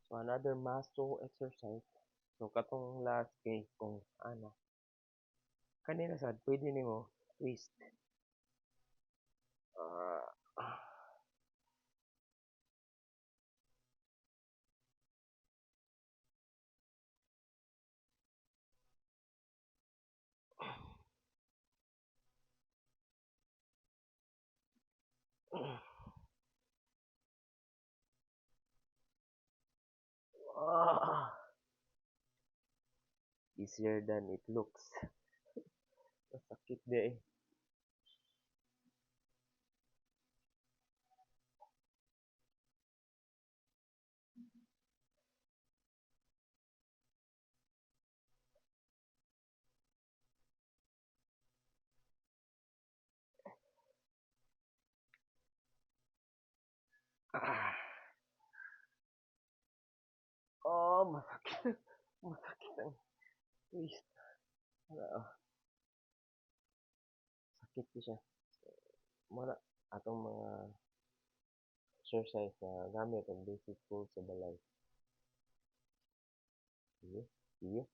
So another muscle exercise. So katong last kay kung ana. Kanina sad pwede nimo twist. Ah, ah, easier than it looks. Masakit di eh. Ah, oh, masakit. Masakit ang twist. Ah, sakit ko siya. Muna atong mga exercise na gamit ang basic tools sa balay. Sige, sige.